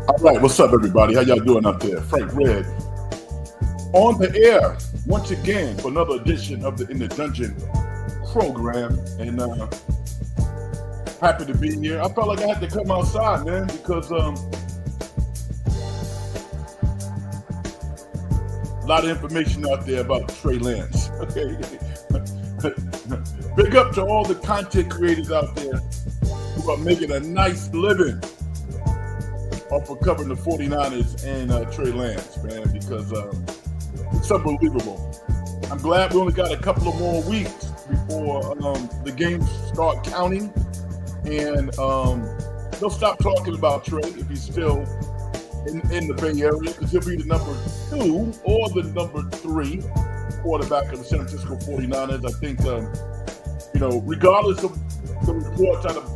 All right, what's up, everybody? How y'all doing out there? Frank Red on the air once again for another edition of the In the Dungeon program, and happy to be here. I felt like I had to come outside, man, because a lot of information out there about Trey Lance. Okay, big up to all the content creators out there who are making a nice living off of covering the 49ers and Trey Lance, man, because it's unbelievable. I'm glad we only got a couple of more weeks before the games start counting, and they'll stop talking about Trey if he's still in the Bay Area, because he'll be the number 2 or the number 3 quarterback of the San Francisco 49ers. I think, regardless of the reports out of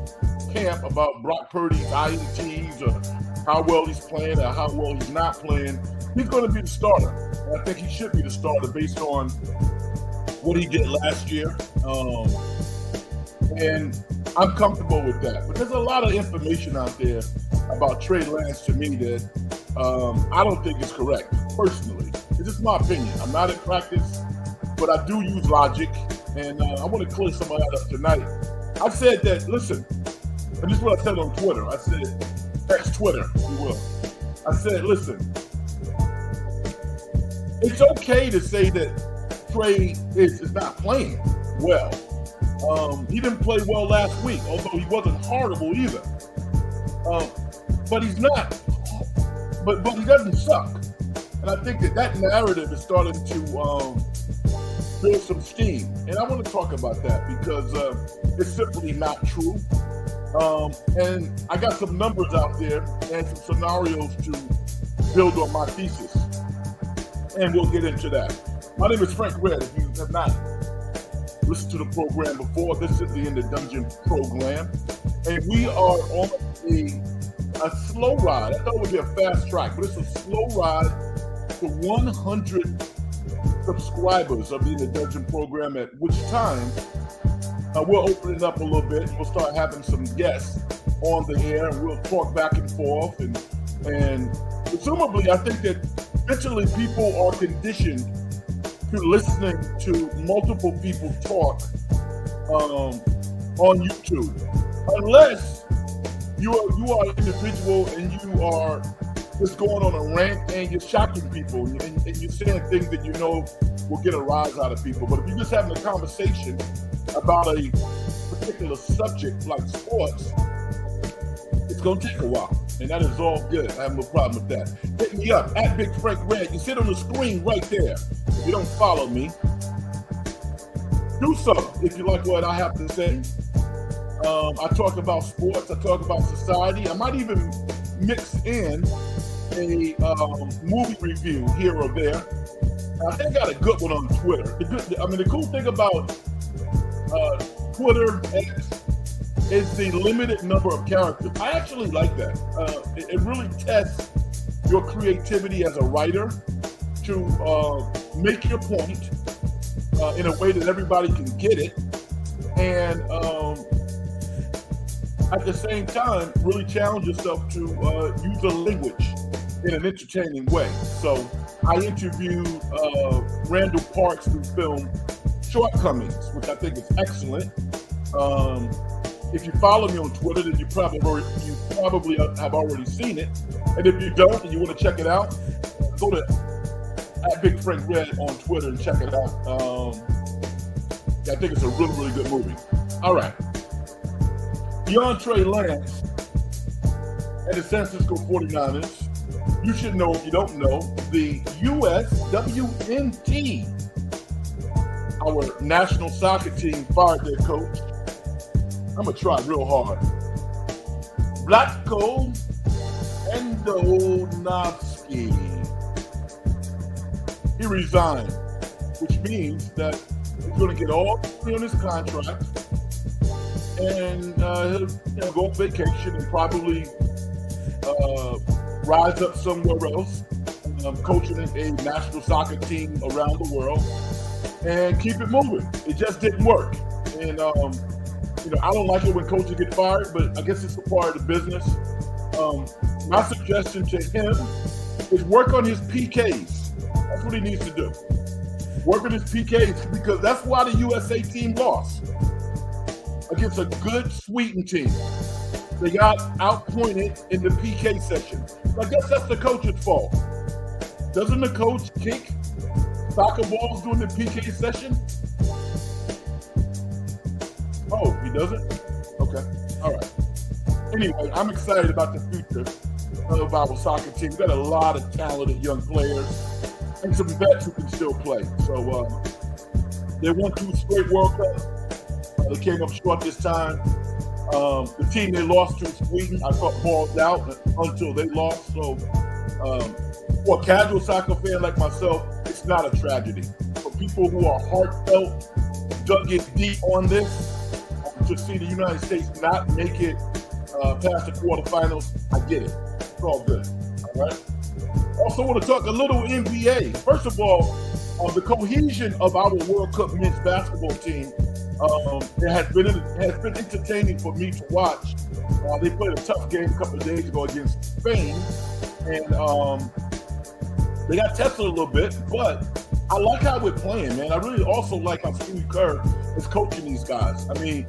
camp about Brock Purdy's INTs or how well he's playing or how well he's not playing, he's going to be the starter. And I think he should be the starter based on what he did last year. And I'm comfortable with that. But there's a lot of information out there about Trey Lance to me that I don't think is correct, personally. It's just my opinion. I'm not in practice, but I do use logic. And I want to clear some of that up tonight. I said that, listen, and this is what I said on Twitter. I said, Twitter, if you will. I said, listen, it's okay to say that Trey is not playing well. He didn't play well last week, although he wasn't horrible either. But he's not. But he doesn't suck. And I think that narrative is starting to build some steam. And I want to talk about that because it's simply not true. And I got some numbers out there and some scenarios to build on my thesis. And we'll get into that. My name is Frank Red. If you have not listened to the program before, this is the In the Dungeon program. And we are on a slow ride. I thought it would be a fast track, but it's a slow ride to 100 subscribers of the In the Dungeon program, at which time we'll open it up a little bit. We'll start having some guests on the air, and we'll talk back and forth. And presumably, I think that eventually people are conditioned to listening to multiple people talk on YouTube, unless you are an individual and you are just going on a rant and you're shocking people and you're saying things that you know will get a rise out of people. But if you're just having a conversation about a particular subject like sports, it's going to take a while. And that is all good. I have no problem with that. Hit me up at Big Frank Red. You see it on the screen right there. If you don't follow me, do so if you like what I have to say. I talk about sports. I talk about society. I might even mix in a movie review here or there. I think I got a good one on Twitter. The cool thing about Twitter X is the limited number of characters. I actually like that. It really tests your creativity as a writer to make your point in a way that everybody can get it, and at the same time, really challenge yourself to use the language in an entertaining way. So I interviewed Randall Parks through film Shortcomings, which I think is excellent. If you follow me on Twitter, then you probably have already seen it. And if you don't and you want to check it out, go to at Big Frank Red on Twitter and check it out. I think it's a really, really good movie. All right. Beyond Trey Lance and the San Francisco 49ers, you should know, if you don't know, the USWNT, our national soccer team, fired their coach. I'm going to try real hard. Vlatko Andonovski. He resigned, which means that he's going to get all the money on his contract, and he'll go on vacation and probably rise up somewhere else, coaching a national soccer team around the world, and keep it moving. It just didn't work. And I don't like it when coaches get fired, but I guess it's a part of the business. My suggestion to him is work on his PKs. That's what he needs to do. Work on his PKs, because that's why the USA team lost against a good Sweden team. They got outpointed in the PK session. I guess that's the coach's fault. Doesn't the coach kick soccer balls during the PK session? Oh, he doesn't? Okay. All right. Anyway, I'm excited about the future of our soccer team. We've got a lot of talented young players and some vets who can still play. So they won 2 straight World Cups. They came up short this time. The team they lost to, Sweden, I thought balled out until they lost. So for a casual soccer fan like myself, it's not a tragedy. For people who are heartfelt, dug it deep on this, to see the United States not make it past the quarterfinals, I get it. It's all good. All right. Also, want to talk a little NBA. First of all, the cohesion of our World Cup men's basketball team it has been entertaining for me to watch. They played a tough game a couple of days ago against Spain, and they got tested a little bit, but I like how we're playing, man. I really also like how Steve Kerr is coaching these guys. I mean,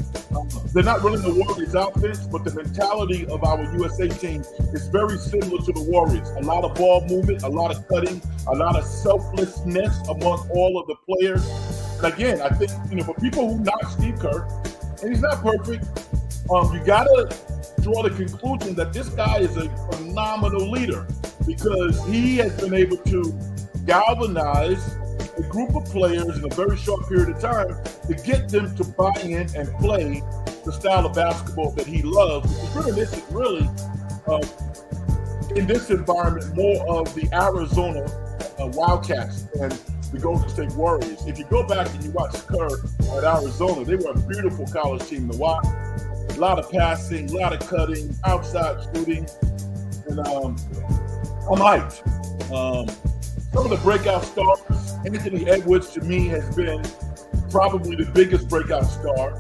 they're not running the Warriors offense, but the mentality of our USA team is very similar to the Warriors. A lot of ball movement, a lot of cutting, a lot of selflessness among all of the players. And again, I think, for people who knock Steve Kerr, and he's not perfect, you got to draw the conclusion that this guy is a phenomenal leader, because he has been able to galvanize a group of players in a very short period of time to get them to buy in and play the style of basketball that he loves. This is really, in this environment, more of the Arizona Wildcats and the Golden State Warriors. If you go back and you watch Kerr at Arizona, they were a beautiful college team to watch. A lot of passing, a lot of cutting, outside shooting, and I'm hyped. Some of the breakout stars, Anthony Edwards to me has been probably the biggest breakout star.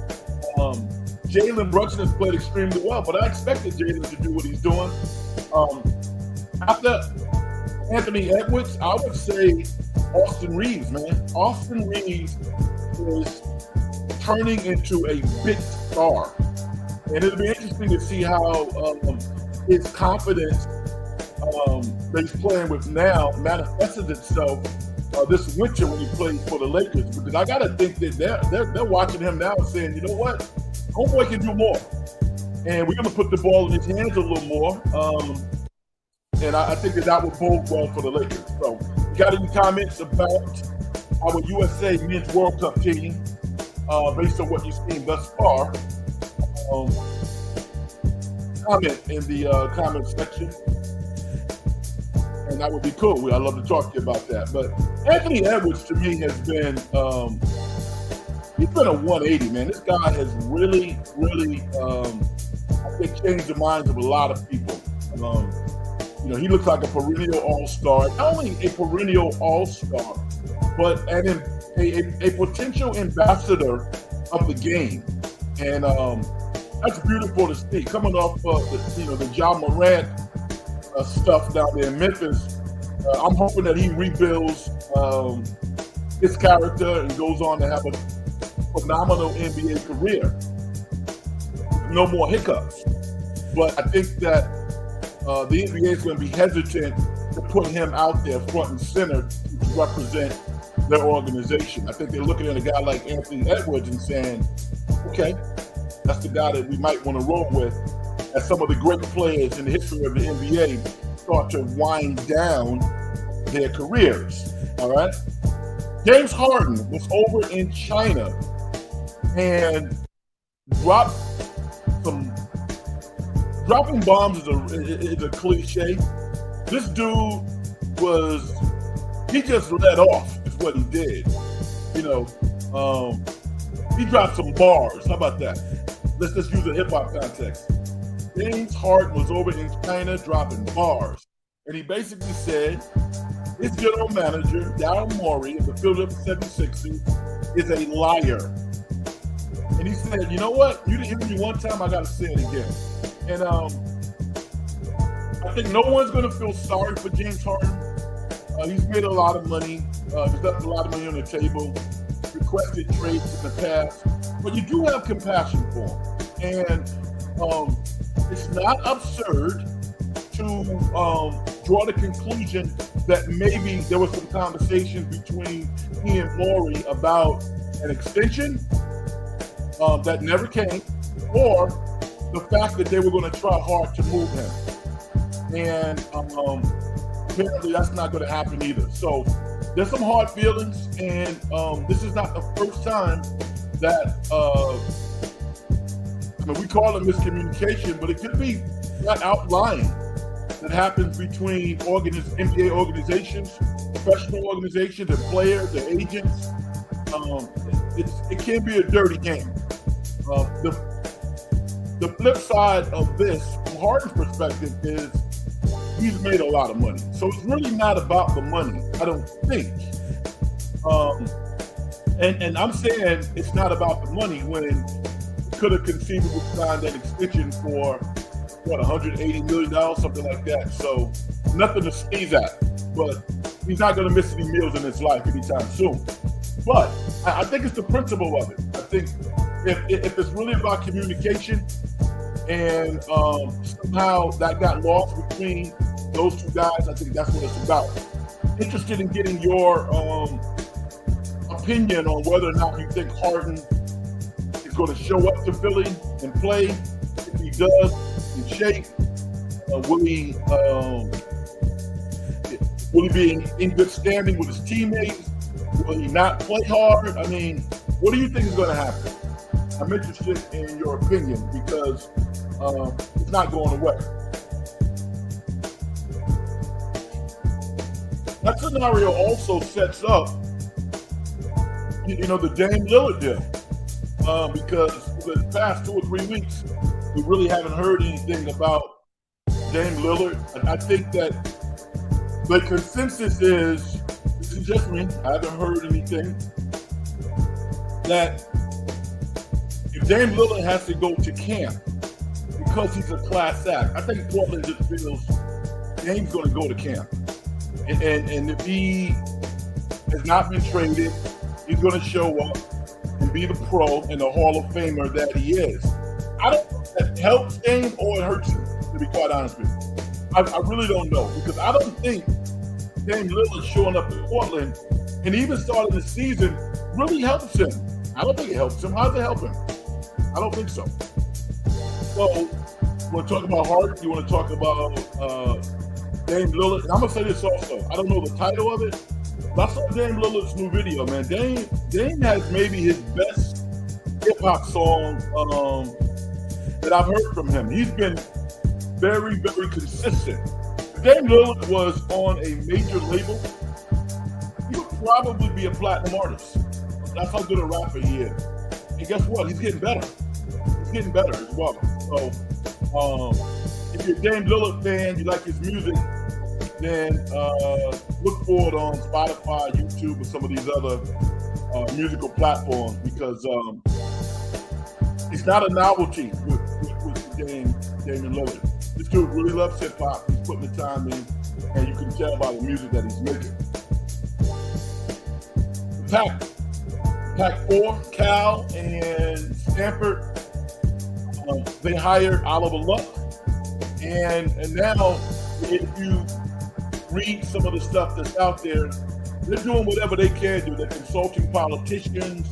Jalen Brunson has played extremely well, but I expected Jalen to do what he's doing. After Anthony Edwards, I would say Austin Reeves, man. Austin Reeves is turning into a big star. And it'll be interesting to see how his confidence that he's playing with now manifested itself this winter when he plays for the Lakers. Because I got to think that they're watching him now and saying, you know what? Homeboy can do more. And we're going to put the ball in his hands a little more. And I think that would bode well for the Lakers. So, you got any comments about our USA Men's World Cup team based on what you've seen thus far? Comment in the comment section. And that would be cool. I'd love to talk to you about that. But Anthony Edwards, to me, has been he's been a 180, man. This guy has really, really, I think, changed the minds of a lot of people. He looks like a perennial all-star. Not only a perennial all-star, but a potential ambassador of the game. And that's beautiful to see. Coming off the Ja Morant stuff down there in Memphis, I'm hoping that he rebuilds his character and goes on to have a phenomenal NBA career. No more hiccups. But I think that the NBA is going to be hesitant to put him out there front and center to represent their organization. I think they're looking at a guy like Anthony Edwards and saying, okay, that's the guy that we might want to roll with, as some of the great players in the history of the NBA start to wind down their careers. All right. James Harden was over in China and dropping bombs is a cliche. This dude he just let off is what he did. He dropped some bars. How about that? Let's just use a hip hop context. James Harden was over in China dropping bars. And he basically said his general manager, Daryl Morey of the Philadelphia 76ers, is a liar. And he said, you know what? You didn't hear me one time, I got to say it again. And I think no one's going to feel sorry for James Harden. He's made a lot of money. He's left a lot of money on the table. Requested trades in the past, but you do have compassion for him, and it's not absurd to draw the conclusion that maybe there was some conversations between he and Morey about an extension that never came, or the fact that they were going to try hard to move him. And apparently that's not going to happen either. So there's some hard feelings, and this is not the first time that, we call it miscommunication, but it could be that outlying that happens between NBA organizations, professional organizations, and players, the agents. It can be a dirty game. The flip side of this, from Harden's perspective, is he's made a lot of money. So it's really not about the money, I don't think. And I'm saying it's not about the money when he could have conceivably signed an extension for, $180 million, something like that. So nothing to sneeze at. But he's not going to miss any meals in his life anytime soon. But I think it's the principle of it. I think if it's really about communication and somehow that got lost between those two guys, I think that's what it's about. Interested in getting your opinion on whether or not you think Harden is going to show up to Philly and play. If he does, in shape, will he be in good standing with his teammates? Will he not play hard? I mean, what do you think is going to happen? I'm interested in your opinion because it's not going away. That scenario also sets up, the Dame Lillard deal. Because for the past 2 or 3 weeks, we really haven't heard anything about Dame Lillard. And I think that the consensus is, this is just me, I haven't heard anything, that if Dame Lillard has to go to camp because he's a class act, I think Portland just feels Dame's going to go to camp. And if he has not been traded, he's going to show up and be the pro and the Hall of Famer that he is. I don't know if that helps Dame or it hurts him, to be quite honest with you. I really don't know, because I don't think Dame Lillard showing up in Portland and even starting the season really helps him. I don't think it helps him. How does it help him? I don't think so. So, you want to talk about Harden? You want to talk about Dame Lillard? And I'm going to say this also. I don't know the title of it, but I saw Dame Lillard's new video, man. Dame has maybe his best hip-hop song that I've heard from him. He's been very, very consistent. If Dame Lillard was on a major label, he would probably be a platinum artist. That's how good a rapper he is. And guess what? He's getting better. He's getting better as well. So, if you're a Dame Lillard fan, you like his music, then look for it on Spotify, YouTube, or some of these other musical platforms, because it's not a novelty with Dame Lillard. This dude really loves hip hop. He's putting the time in, and you can tell by the music that he's making. Pack 4, Cal and Stanford, they hired Oliver Luck, and now if you read some of the stuff that's out there, they're doing whatever they can do. They're consulting politicians,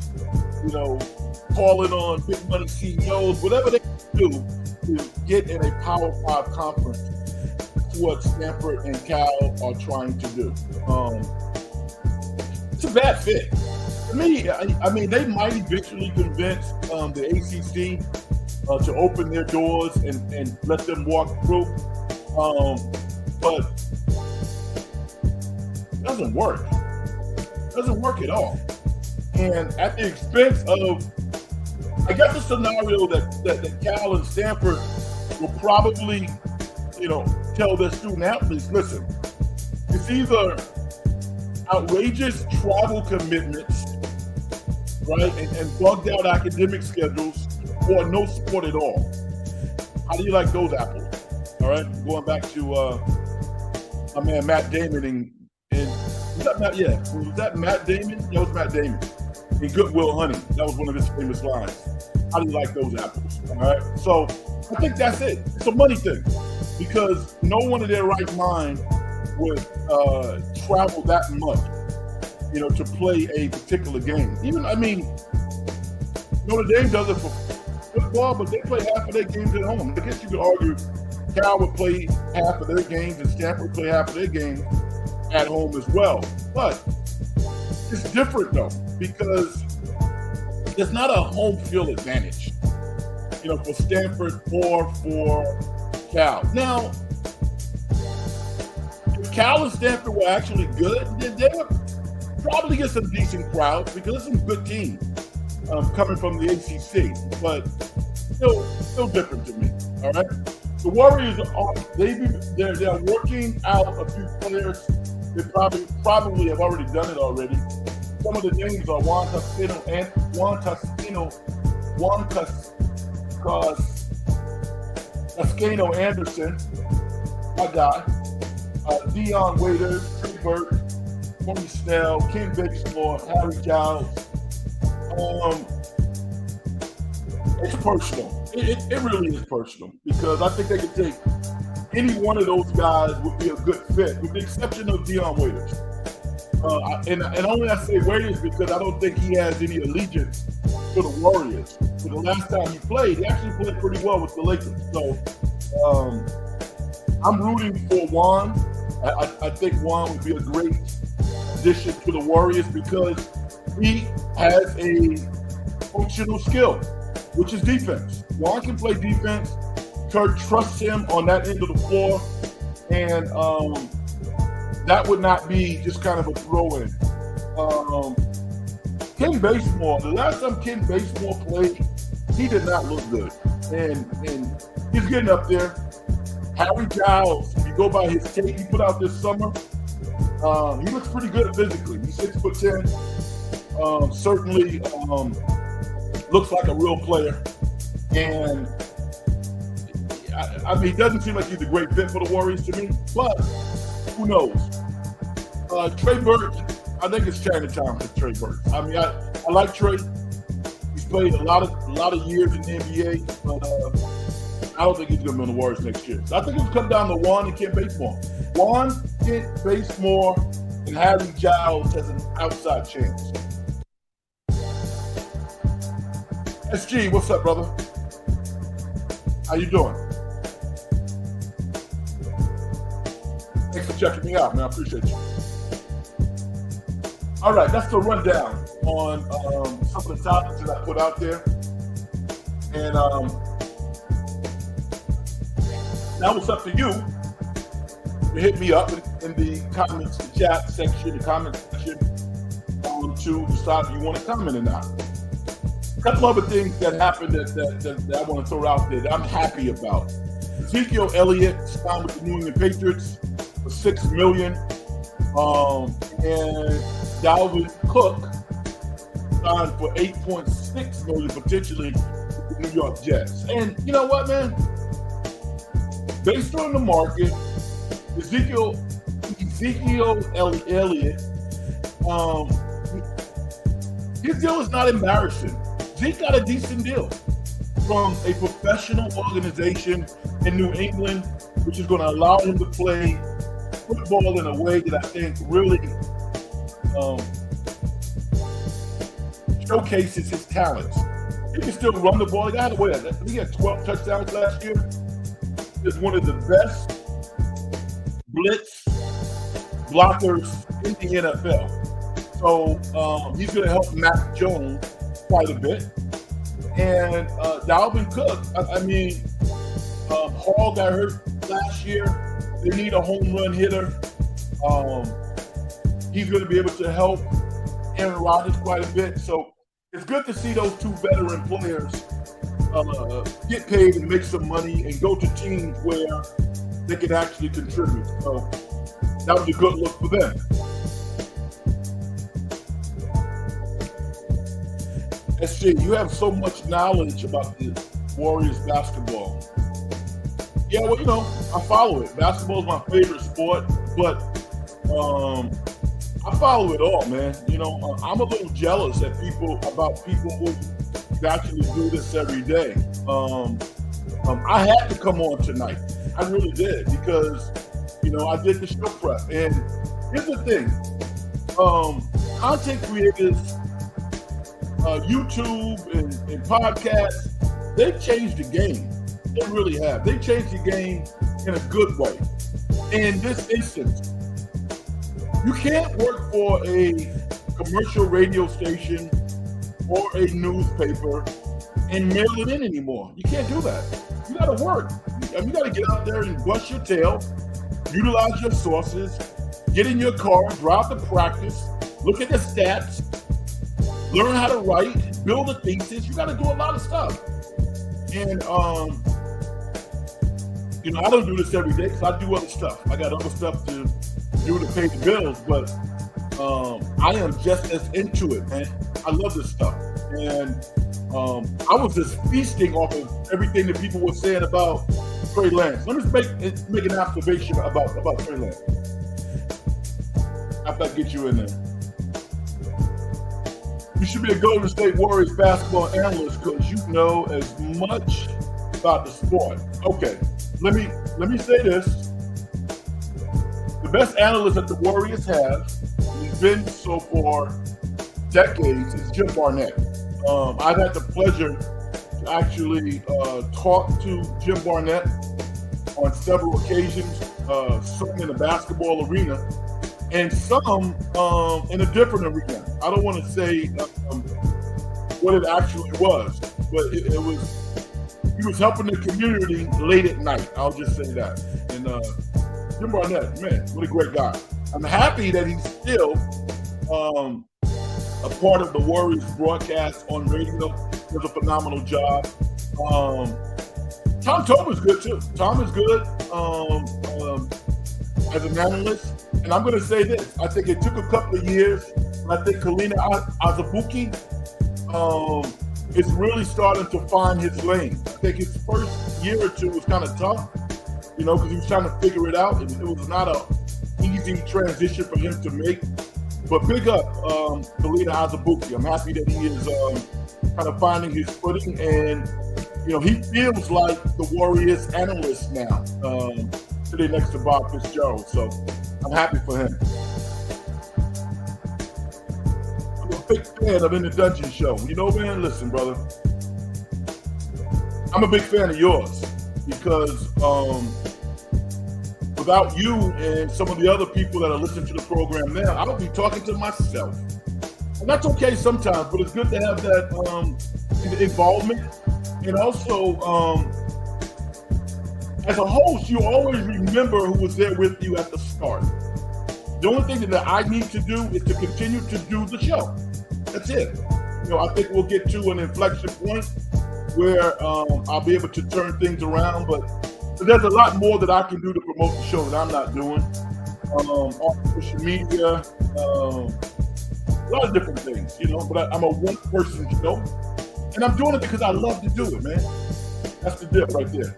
calling on big money CEOs, whatever they can do to get in a Power 5 conference. That's what Stanford and Cal are trying to do. It's a bad fit. To me, I mean, they might eventually convince the ACC to open their doors and let them walk through. But it doesn't work. It doesn't work at all. And at the expense of, I guess, the scenario that Cal and Stanford will probably, tell their student athletes, listen, it's either outrageous travel commitments, right, and bugged out academic schedules, or no support at all. How do you like those apples? All right, going back to my man Matt Damon and was that Matt? Yeah, was that Matt Damon? Yeah, it was Matt Damon in Goodwill Hunting. That was one of his famous lines. How do you like those apples? All right, so I think that's it. It's a money thing because no one in their right mind would travel that much, to play a particular game. Even, Notre Dame does it for football, but they play half of their games at home. I guess you could argue Cal would play half of their games and Stanford would play half of their games at home as well. But it's different though, because there's not a home field advantage, for Stanford or for Cal. Now, if Cal and Stanford were actually good, then they would probably get some decent crowds because there's some good teams coming from the ACC, but still different to me. All right, the Warriors they're working out a few players. They probably have already done it already. Some of the names are Juan Cascano Anderson, my guy, Dion Waiters, Trey Burke, Tony Snell, Ken Basemore, Harry Giles. It's personal. It really is personal because I think they could take any one of those guys would be a good fit, with the exception of Dion Waiters. And only I say Waiters because I don't think he has any allegiance to the Warriors. So the last time he played, he actually played pretty well with the Lakers. So I'm rooting for Juan. I think Juan would be a great addition to the Warriors because he has a functional skill, which is defense. Juan can play defense. Kirk trusts him on that end of the floor, and that would not be just kind of a throw-in. Ken Basemore, the last time Ken Basemore played, he did not look good, and he's getting up there. Harry Giles, if you go by his tape he put out this summer, he looks pretty good physically. He's 6'10". Certainly looks like a real player, and he doesn't seem like he's a great fit for the Warriors to me, but who knows? Trey Burke, I think it's Chinatown for Trey Burke. I like Trey. He's played a lot of years in the NBA, but I don't think he's going to be on the Warriors next year. So I think it'll come down to Juan and Kent Basemore. Juan, Kent Basemore, and Harry Giles has an outside chance. SG, what's up, brother? How you doing? Thanks for checking me out, man. I appreciate you. All right, that's the rundown on some of the topics that I put out there. And now it's up to you to hit me up in the comments, the chat section, the comment section, to decide if you want to comment or not. A couple other things that happened that I want to throw out there that I'm happy about. Ezekiel Elliott signed with the New England Patriots for $6 million, and Dalvin Cook signed for $8.6 million potentially with the New York Jets. And you know what, man? Based on the market, Ezekiel Elliott, his deal is not embarrassing. Zeke got a decent deal from a professional organization in New England, which is going to allow him to play football in a way that I think really showcases his talents. He can still run the ball. He had 12 touchdowns last year. He's one of the best blitz blockers in the NFL. So he's going to help Mac Jones quite a bit. And Dalvin Cook, Hall got hurt last year. They need a home run hitter. He's going to be able to help Aaron Rodgers quite a bit. So it's good to see those two veteran players get paid and make some money and go to teams where they can actually contribute. So that was a good look for them. SJ, you have so much knowledge about the Warriors basketball. Yeah, well, I follow it. Basketball is my favorite sport, but I follow it all, man. I'm a little jealous about people who actually do this every day. I had to come on tonight. I really did because, I did the show prep. And here's the thing. Content creators, YouTube and podcasts, they've changed the game. They really have. They changed the game in a good way. In this instance, you can't work for a commercial radio station or a newspaper and mail it in anymore. You can't do that. You got to work. You got to get out there and bust your tail, utilize your sources, get in your car, drive to practice, look at the stats, learn how to write, build a thesis. You got to do a lot of stuff. And, I don't do this every day because I do other stuff. I got other stuff to do to pay the bills, but I am just as into it, man. I love this stuff. And I was just feasting off of everything that people were saying about Trey Lance. Let me make an observation about Trey Lance. After I get you in there. You should be a Golden State Warriors basketball analyst because you know as much about the sport. Okay, let me say this. The best analyst that the Warriors have, he's been so for decades, is Jim Barnett. I've had the pleasure to actually talk to Jim Barnett on several occasions, some in the basketball arena and some in a different arena. I don't want to say what it actually was, but it was, he was helping the community late at night. I'll just say that. And Jim Barnett, man, what a great guy. I'm happy that he's still a part of the Warriors broadcast on radio. Does a phenomenal job. Tom Tobin's good too. Tom is good as an analyst. And I'm going to say this. I think it took a couple of years. And I think Kalina Azubuike is really starting to find his lane. I think his first year or two was kind of tough, because he was trying to figure it out. It was not an easy transition for him to make. But big up Kalina Azubuike. I'm happy that he is kind of finding his footing. And, he feels like the Warriors analyst now, sitting next to Bob Fitzgerald. So I'm happy for him. I'm a big fan of In the Dungeon Show. Man, listen, brother. I'm a big fan of yours because without you and some of the other people that are listening to the program now, I would be talking to myself. And that's okay sometimes, but it's good to have that involvement. And also, as a host, you always remember who was there with you at the start. The only thing that I need to do is to continue to do the show. That's it. I think we'll get to an inflection point where I'll be able to turn things around, but there's a lot more that I can do to promote the show that I'm not doing. On social media, a lot of different things, but I'm a one-person show, and I'm doing it because I love to do it, man. That's the dip right there.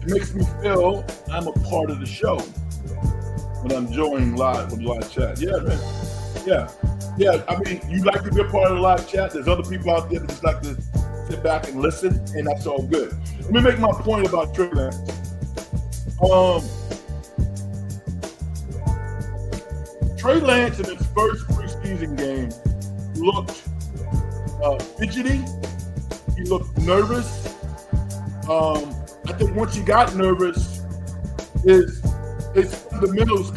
It makes me feel I'm a part of the show when I'm joining live with live chat. Yeah, man. Yeah. I mean, you like to be a part of the live chat. There's other people out there that just like to sit back and listen, and that's all good. Let me make my point about Trey Lance. Trey Lance in his first preseason game looked fidgety. He looked nervous. I think once he got nervous, his fundamentals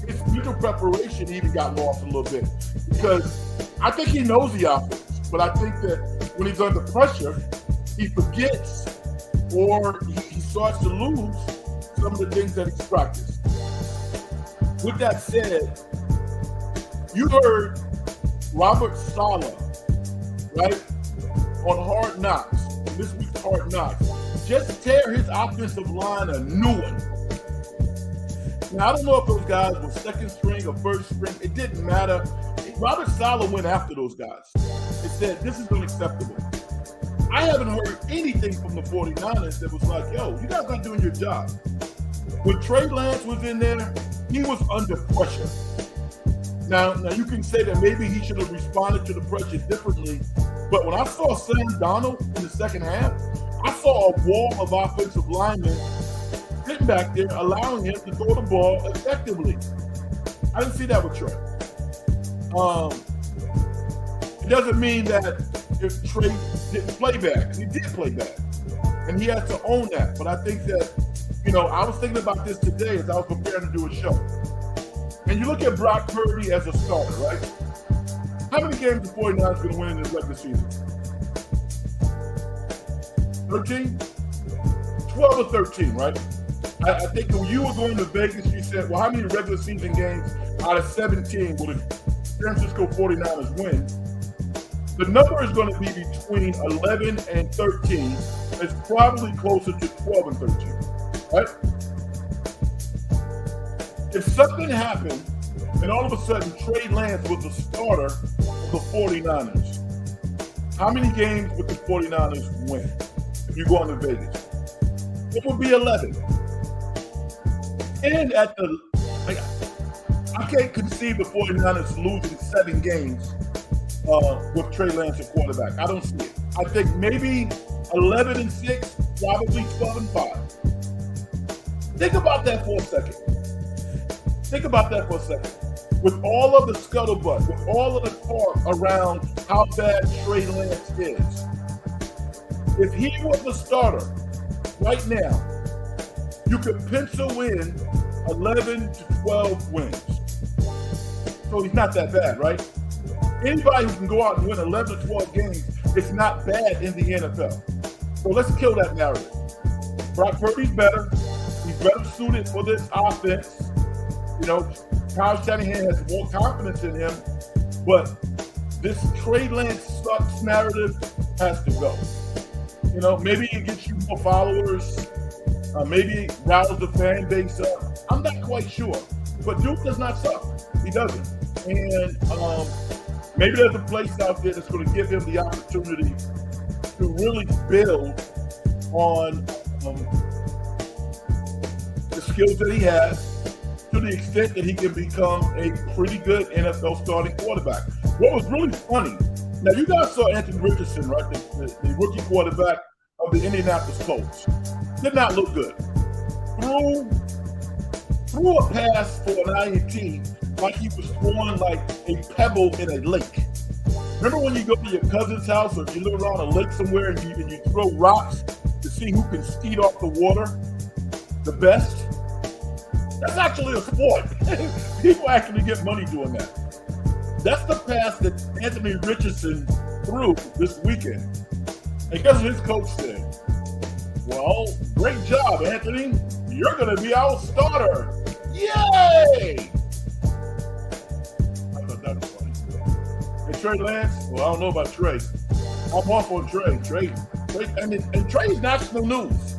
his mental preparation even got lost a little bit because I think he knows the offense, but I think that when he's under pressure, he forgets or he starts to lose some of the things that he's practiced. With that said, you heard Robert Saleh, right, on Hard Knocks, this week's Hard Knocks, just tear his offensive line a new one. Now, I don't know if those guys were second string or first string. It didn't matter. Robert Saleh went after those guys and said, this is unacceptable. I haven't heard anything from the 49ers that was like, yo, you guys not doing your job. When Trey Lance was in there, he was under pressure. Now you can say that maybe he should have responded to the pressure differently, but when I saw Sam Darnold in the second half, I saw a wall of offensive linemen sitting back there, allowing him to throw the ball effectively. I didn't see that with Trey. It doesn't mean that if Trey didn't play bad, he did play bad, and he has to own that. But I think that, I was thinking about this today as I was preparing to do a show. And you look at Brock Purdy as a starter, right? How many games the 49ers going to win in this regular season? 13? 12 or 13, right? I think when you were going to Vegas, you said, well, how many regular season games out of 17 will the San Francisco 49ers win? The number is going to be between 11 and 13. It's probably closer to 12 and 13, right? If something happened and all of a sudden Trey Lance was the starter of the 49ers, how many games would the 49ers win if you go on to Vegas? It would be 11. And I can't conceive the 49ers losing 7 games with Trey Lance at quarterback. I don't see it. I think maybe 11-6, probably 12-5. Think about that for a second. With all of the scuttlebutt, with all of the talk around how bad Trey Lance is, if he was the starter right now, you could pencil in 11 to 12 wins. So he's not that bad, right? Anybody who can go out and win 11 to 12 games, it's not bad in the NFL. So let's kill that narrative. Brock Purdy's better. He's better suited for this offense. Kyle Shanahan has more confidence in him, but this Trey Lance sucks narrative has to go. Maybe it gets you more followers. Maybe it riles the fan base up. I'm not quite sure. But Duke does not suck. He doesn't. And maybe there's a place out there that's going to give him the opportunity to really build on the skills that he has, to the extent that he can become a pretty good NFL starting quarterback. What was really funny, now you guys saw Anthony Richardson, right? The rookie quarterback of the Indianapolis Colts. Did not look good. Threw a pass for an INT like he was throwing like a pebble in a lake. Remember when you go to your cousin's house or if you live around a lake somewhere and you throw rocks to see who can skeet off the water the best? That's actually a sport. People actually get money doing that. That's the pass that Anthony Richardson threw this weekend. And guess what his coach said? Well, great job, Anthony. You're going to be our starter. Yay! I thought that was funny. And Trey Lance? Well, I don't know about Trey. I'm off on Trey. And Trey's national news.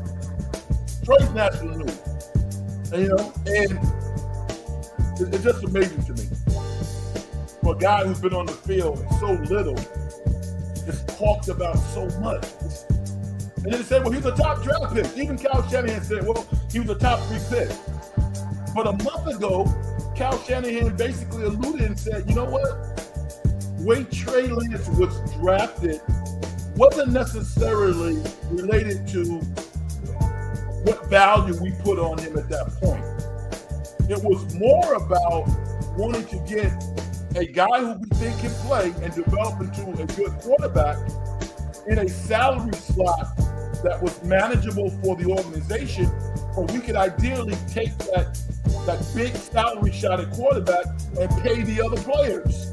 And it's just amazing to me. For a guy who's been on the field so little, is talked about so much. And then they said, well, he's a top draft pick. Even Kyle Shanahan said, well, he was a top 3 pick. But a month ago, Kyle Shanahan basically alluded and said, you know what? The way Trey Lance was drafted wasn't necessarily related to what value we put on him at that point. It was more about wanting to get a guy who we think can play and develop into a good quarterback in a salary slot that was manageable for the organization, or we could ideally take that big salary shot at quarterback and pay the other players.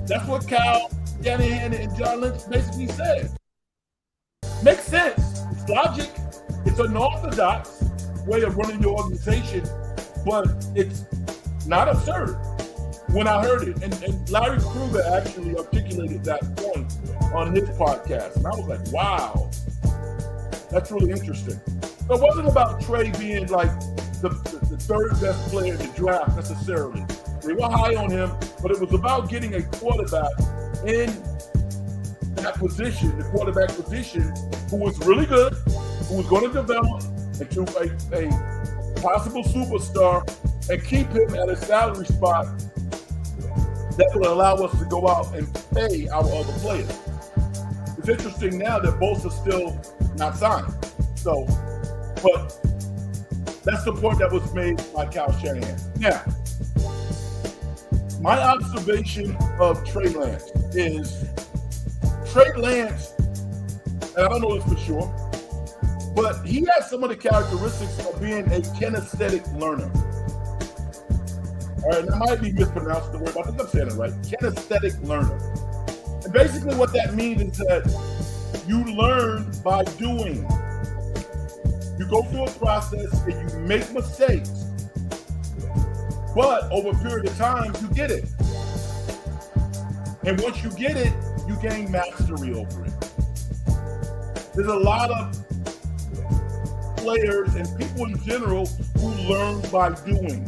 That's what Kyle Shanahan and John Lynch basically said. Makes sense. It's logic. It's an unorthodox way of running your organization, but it's not absurd when I heard it. And Larry Kruger actually articulated that point on his podcast. And I was like, wow, that's really interesting. So it wasn't about Trey being like the third best player in the draft necessarily. They were high on him, but it was about getting a quarterback in that that position, the quarterback position, who was really good, who was going to develop into a possible superstar and keep him at a salary spot that will allow us to go out and pay our other players. It's interesting now that both are still not signed. So, but that's the point that was made by Kyle Shanahan. Now, my observation of Trey Lance is Trey Lance, and I don't know this for sure, but he has some of the characteristics of being a kinesthetic learner. All right, and I might be mispronouncing the word, but I think I'm saying it right. Kinesthetic learner. And basically what that means is that you learn by doing. You go through a process and you make mistakes, but over a period of time, you get it. And once you get it, you gain mastery over it. There's a lot of players and people in general who learn by doing.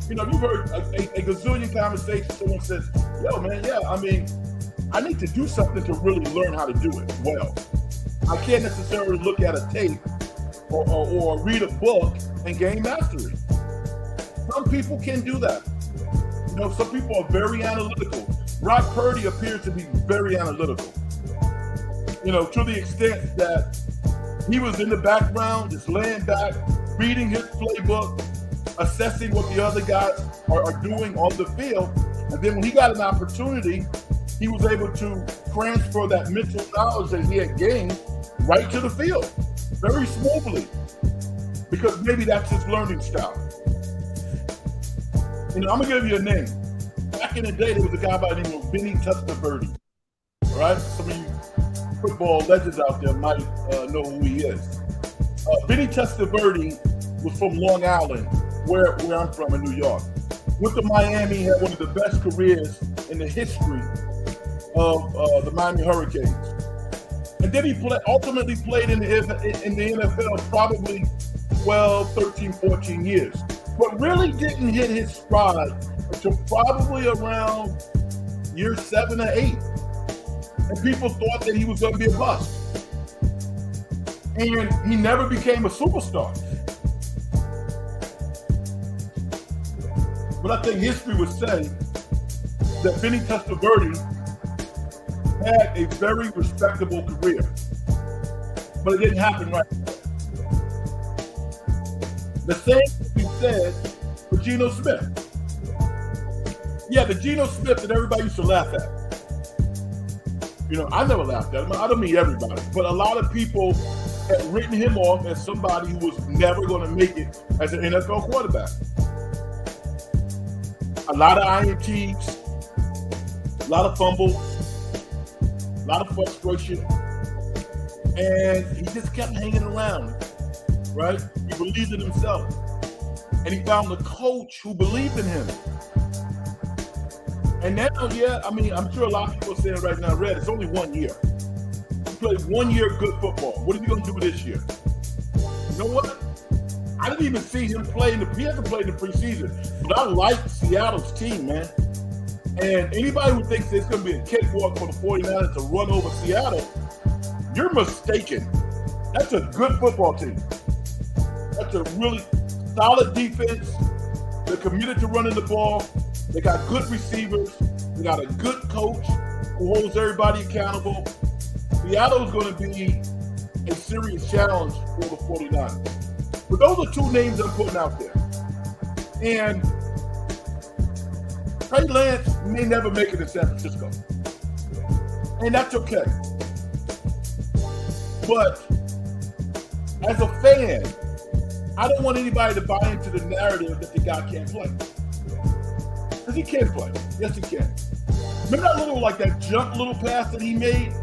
You know, you've heard a gazillion conversations. Someone says, yo, man, yeah, I mean, I need to do something to really learn how to do it well. I can't necessarily look at a tape or read a book and gain mastery. Some people can do that. You know, some people are very analytical. Brock Purdy appears to be very analytical. You know, to the extent that he was in the background, just laying back, reading his playbook, assessing what the other guys are doing on the field. And then when he got an opportunity, he was able to transfer that mental knowledge that he had gained right to the field very smoothly, because maybe that's his learning style. You know, I'm gonna give you a name. Back in the day, there was a guy by the name of Vinny Testaverde. All right, some of you football legends out there might know who he is. Vinny Testaverde was from Long Island, where I'm from in New York. Went to Miami, had one of the best careers in the history of the Miami Hurricanes. And then he ultimately played in the NFL probably 12, 13, 14 years. But really didn't hit his stride until probably around year 7 or 8. And people thought that he was going to be a bust. And he never became a superstar. But I think history would say that Vinny Testaverde had a very respectable career. But it didn't happen right away. The same can be said for Geno Smith. Yeah, the Geno Smith that everybody used to laugh at. You know, I never laughed at him. I don't mean everybody, but a lot of people had written him off as somebody who was never going to make it as an NFL quarterback. A lot of INTs, a lot of fumbles, a lot of frustration, and he just kept hanging around, right? He believed in himself, and he found a coach who believed in him. And now, yeah, I mean, I'm sure a lot of people are saying right now, Red, it's only 1 year. He played 1 year of good football. What is he going to do this year? You know what? I didn't even see him play he hasn't played in the preseason. But I like Seattle's team, man. And anybody who thinks it's going to be a cakewalk for the 49ers to run over Seattle, you're mistaken. That's a good football team. That's a really solid defense. They're committed to running the ball. They got good receivers. They got a good coach who holds everybody accountable. Seattle is going to be a serious challenge for the 49ers. But those are two names I'm putting out there. And Trey Lance may never make it in San Francisco. And that's okay. But as a fan, I don't want anybody to buy into the narrative that the guy can't play. Because he can play. Yes, he can. Remember that jump little pass that he made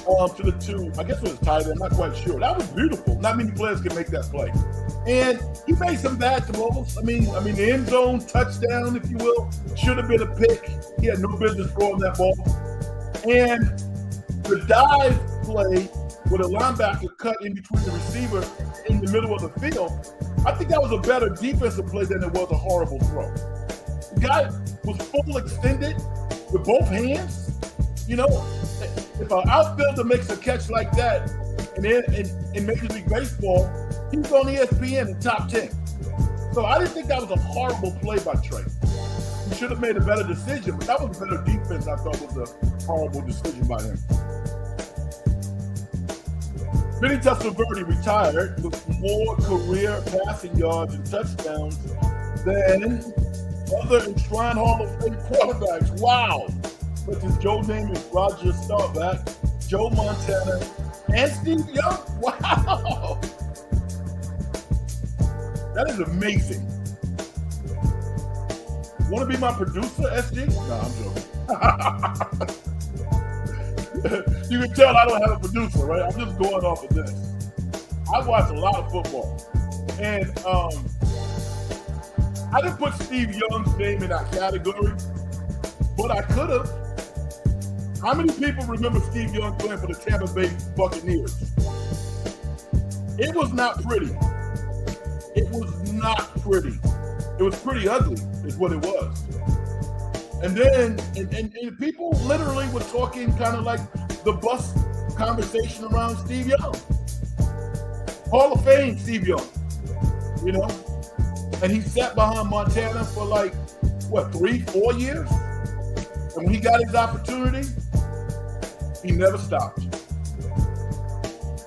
to the two, I guess it was tight end, I'm not quite sure. That was beautiful. Not many players can make that play. And he made some bad throws. I mean, the end zone touchdown, if you will, should have been a pick. He had no business scoring that ball. And the dive play with a linebacker cut in between the receiver in the middle of the field, I think that was a better defensive play than it was a horrible throw. The guy was full extended with both hands. You know, if an outfielder makes a catch like that in Major League Baseball, he's on ESPN in top 10. So I didn't think that was a horrible play by Trey. He should have made a better decision, but that was a better defense. I thought was a horrible decision by him. Vinny Testaverde retired with more career passing yards and touchdowns than other enshrined Hall of Fame quarterbacks. Wow. Such as Joe Namath, Roger Staubach, Joe Montana, and Steve Young. Wow. That is amazing. Want to be my producer, SG? No, I'm joking. You can tell I don't have a producer, right? I'm just going off of this. I watch a lot of football. And I didn't put Steve Young's name in that category, but I could have. How many people remember Steve Young playing for the Tampa Bay Buccaneers? It was not pretty. It was not pretty. It was pretty ugly, is what it was. And then, and people literally were talking kind of like the bus conversation around Steve Young. Hall of Fame Steve Young, you know? And he sat behind Montana for like, what, 3-4 years? And when he got his opportunity, he never stopped.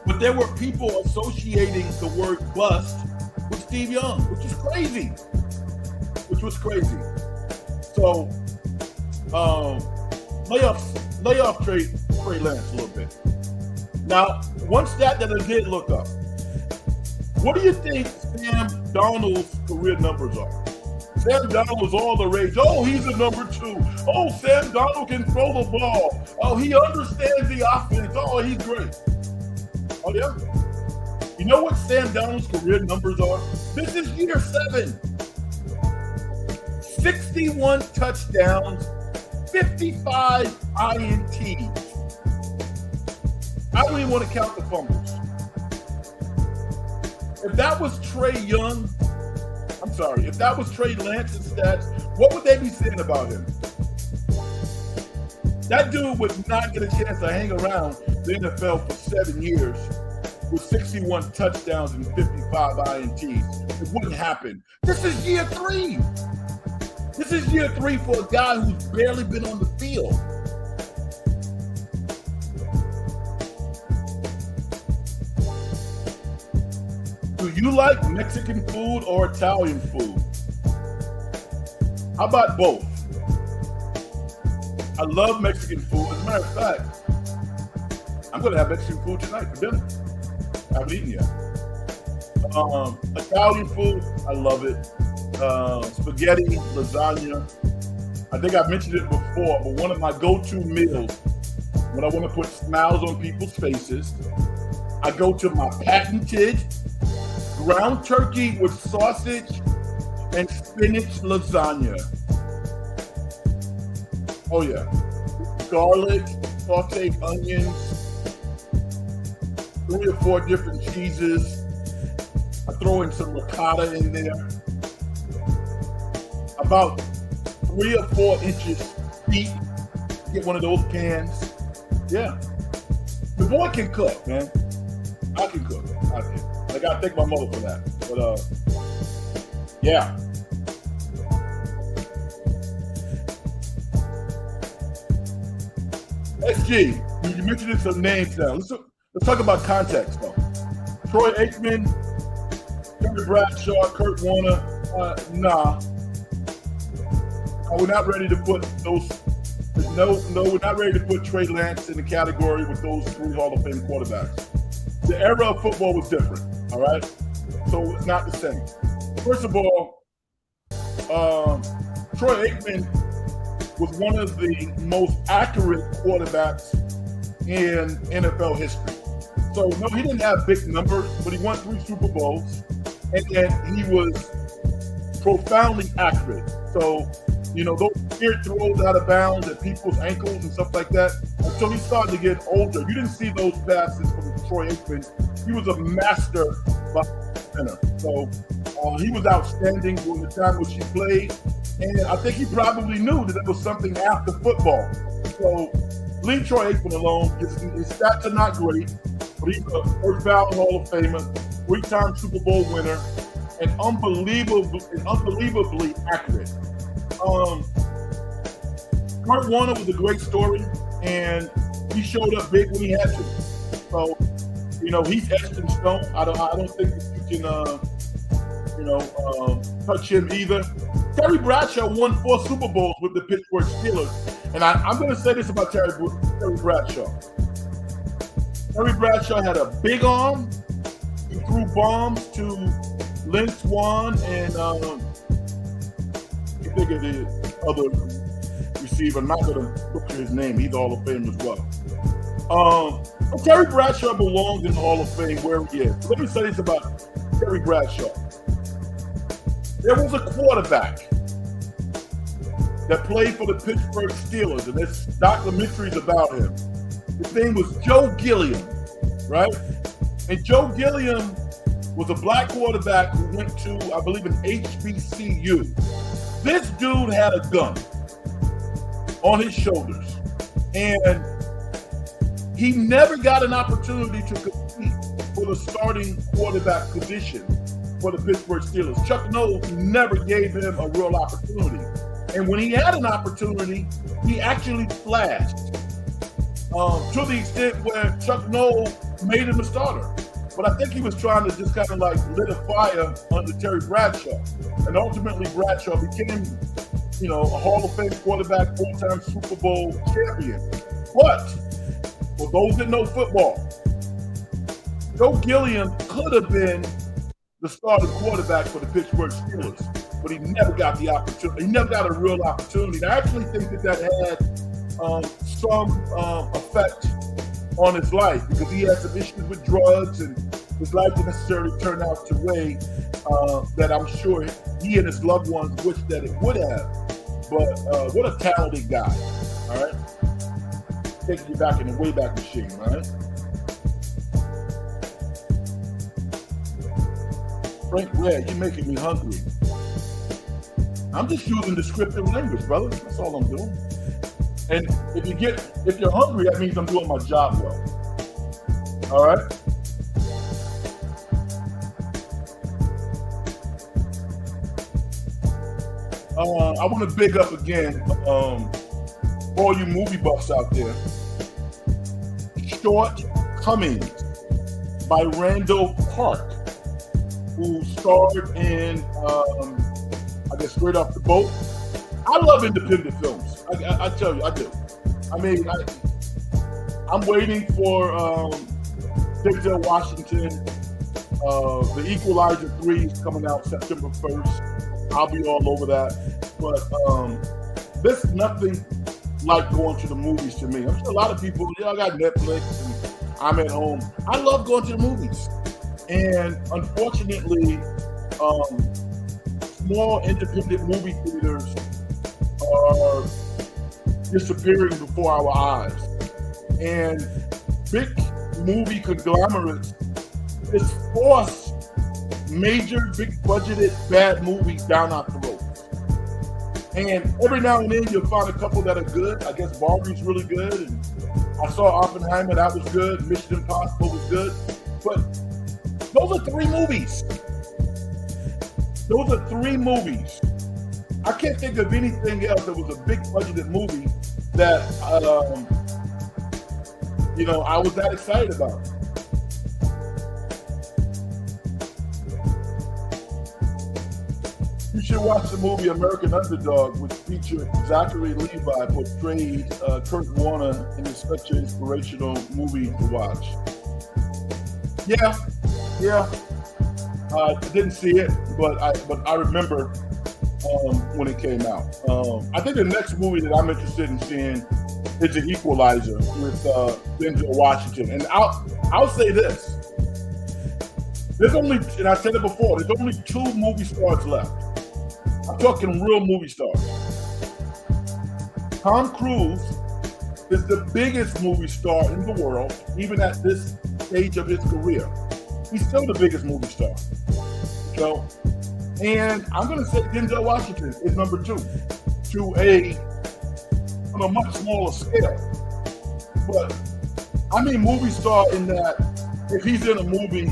But there were people associating the word bust with Steve Young, which is crazy. So, lay off Trey Lance a little bit. Now, one stat that I did look up. What do you think Sam Darnold's career numbers are? Sam Darnold was all the rage. Oh, he's a number 2. Oh, Sam Darnold can throw the ball. Oh, he understands the offense. Oh, he's great. Oh, yeah? You know what Sam Darnold's career numbers are? This is year 7. 61 touchdowns, 55 INTs. I don't even want to count the fumbles. If that was if that was Trey Lance's stats, what would they be saying about him? That dude would not get a chance to hang around the NFL for 7 years with 61 touchdowns and 55 INTs. It wouldn't happen. This is year 3. This is year 3 for a guy who's barely been on the field. Do you like Mexican food or Italian food? How about both? I love Mexican food. As a matter of fact, I'm going to have Mexican food tonight for dinner. I haven't eaten yet. Italian food, I love it. Spaghetti, lasagna. I think I mentioned it before, but one of my go-to meals when I want to put smiles on people's faces, I go to my patented ground turkey with sausage and spinach lasagna. Oh yeah. Garlic, sauteed onions, 3 or 4 different cheeses. I throw in some ricotta in there. About 3 or 4 inches deep. Get one of those pans. Yeah. The boy can cook, man. I can cook. I gotta thank my mother for that. But yeah. SG, you mentioned some names now. Let's talk about context though. Troy Aikman, Terry Bradshaw, Kurt Warner. Nah. We're not ready to put those. No, we're not ready to put Trey Lance in the category with those 3 Hall of Fame quarterbacks. The era of football was different, all right? So it's not the same. First of all, Troy Aikman was one of the most accurate quarterbacks in NFL history. So, no, he didn't have big numbers, but he won 3 Super Bowls, and he was profoundly accurate. So, you know, those weird throws out of bounds at people's ankles and stuff like that, until he started to get older. You didn't see those passes from Troy Aikman. He was a master center. So he was outstanding during the time which he played. And I think he probably knew that there was something after football. So leave Troy Aikman alone. His stats are not great, but he's a first ballot Hall of Famer, 3-time Super Bowl winner, and unbelievably accurate. Kurt Warner was a great story, and he showed up big when he had to. So, he's etched in stone. I don't think that you can, touch him either. Terry Bradshaw won 4 Super Bowls with the Pittsburgh Steelers, and I'm going to say this about Terry Bradshaw. Terry Bradshaw had a big arm. He threw bombs to Lynn Swann and I think of the other receiver. I'm not going to butcher his name. He's Hall of Fame as well. But Terry Bradshaw belongs in the Hall of Fame where he is. Let me say this about Terry Bradshaw. There was a quarterback that played for the Pittsburgh Steelers, and there's documentaries about him. His name was Joe Gilliam, right? And Joe Gilliam was a black quarterback who went to, I believe, an HBCU. This dude had a gun on his shoulders, and he never got an opportunity to compete for the starting quarterback position for the Pittsburgh Steelers. Chuck Noll never gave him a real opportunity. And when he had an opportunity, he actually flashed to the extent where Chuck Noll made him a starter. But I think he was trying to just kind of like lit a fire under Terry Bradshaw. And ultimately Bradshaw became, a Hall of Fame quarterback, 4-time Super Bowl champion. But for those that know football, Joe Gilliam could have been the starting quarterback for the Pittsburgh Steelers, but he never got the opportunity. He never got a real opportunity. And I actually think that had some effect on his life because he had some issues with drugs and his life didn't necessarily turn out the way that I'm sure he and his loved ones wish that it would have. But what a talented guy, all right? Taking you back in the Wayback Machine, all right? Frank Red, you're making me hungry. I'm just using descriptive language, brother. That's all I'm doing. And if you're hungry, that means I'm doing my job well. All right? I want to big up again all you movie buffs out there. Shortcomings by Randall Park, who starred in, I guess, Straight Off the Boat. I love independent films. I tell you, I do. I mean, I'm waiting for Denzel Washington. The Equalizer 3 is coming out September 1st. I'll be all over that. But this is nothing like going to the movies to me. I'm sure a lot of people, I got Netflix and I'm at home. I love going to the movies. And unfortunately, small independent movie theaters are disappearing before our eyes. And big movie conglomerates just force major, big budgeted, bad movies down our throats. And every now and then you'll find a couple that are good. I guess Barbie's really good. And I saw Oppenheimer, that was good. Mission Impossible was good. But those are 3 movies. Those are 3 movies. I can't think of anything else that was a big budgeted movie that, I was that excited about. You should watch the movie American Underdog, which featured Zachary Levi portrayed Kurt Warner, and it's such an inspirational movie to watch. Yeah. I didn't see it, but I remember when it came out. I think the next movie that I'm interested in seeing is The Equalizer with Denzel Washington. And I'll say this. There's only, and I said it before, there's only 2 movie stars left. I'm talking real movie stars. Tom Cruise is the biggest movie star in the world, even at this stage of his career. He's still the biggest movie star. And I'm going to say Denzel Washington is number 2 on a much smaller scale. But I mean movie star in that if he's in a movie,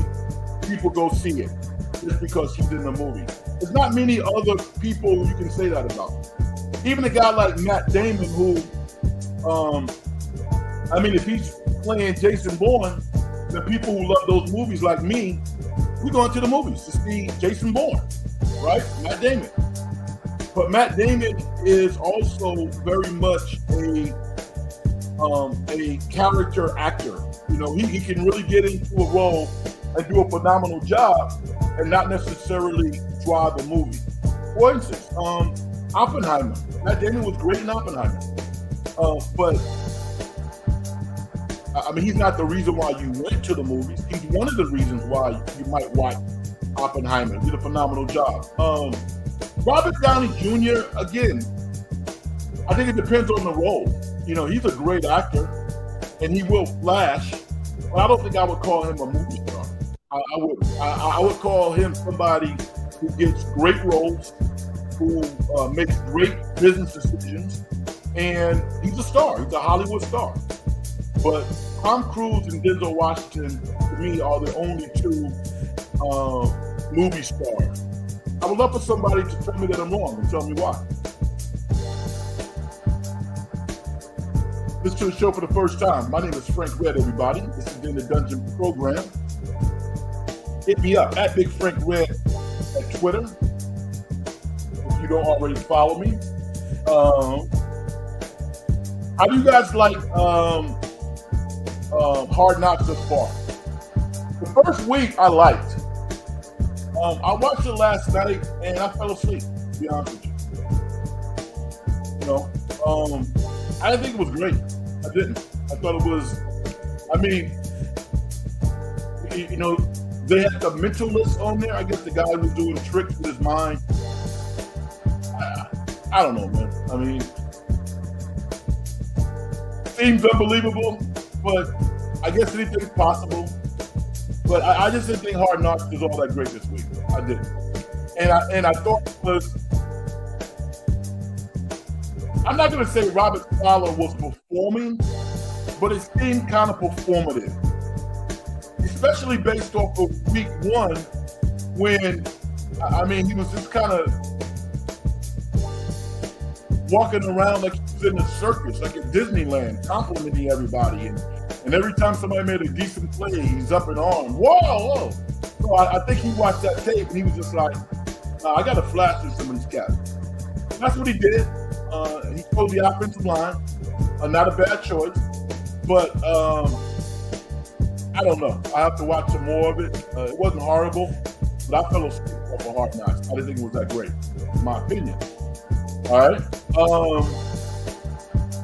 people go see it just because he's in the movie. There's not many other people you can say that about. Even a guy like Matt Damon, who, I mean, if he's playing Jason Bourne, the people who love those movies like me, we go into the movies to see Jason Bourne, right? Matt Damon. But Matt Damon is also very much a character actor. You know, he can really get into a role and do a phenomenal job and not necessarily drive a movie. For instance, Oppenheimer. Matt Damon was great in Oppenheimer. But I mean, he's not the reason why you went to the movies. He's one of the reasons why you might watch Oppenheimer. He did a phenomenal job. Robert Downey Jr., again, I think it depends on the role. You know, he's a great actor and he will flash, but I don't think I would call him a movie star. I would call him somebody who gets great roles, who makes great business decisions, and he's a star. He's a Hollywood star. But Tom Cruise and Denzel Washington, to me, are the only two movie stars. I would love for somebody to tell me that I'm wrong and tell me why. Listen to the show for the first time. My name is Frank Red, everybody. This is in the Dungeon program. Hit me up at Big Frank Red at Twitter if you don't already follow me. How do you guys like Hard Knocks thus far? The first week I liked. I watched it last night and I fell asleep, to be honest with you. You know, I didn't think it was great. I didn't. I thought it was, I mean, you know, they had the mentalist on there. I guess the guy was doing tricks with his mind. I don't know, man. I mean, seems unbelievable, but I guess anything's possible. But I just didn't think Hard Knocks was all that great this week. I didn't. And I thought it was, I'm not going to say Robert Saleh was performing, but it seemed kind of performative. Especially based off of week one, when, I mean, he was just kind of walking around like he was in a circus, like at Disneyland, complimenting everybody. And every time somebody made a decent play, he's up in arms. Whoa! So I think he watched that tape and he was just like, I got to flash in some of these cats. And that's what he did. He told the offensive line, not a bad choice, but I don't know. I have to watch some more of it. It wasn't horrible, but I fell asleep off of Hard Knocks. I didn't think it was that great, in my opinion. All right.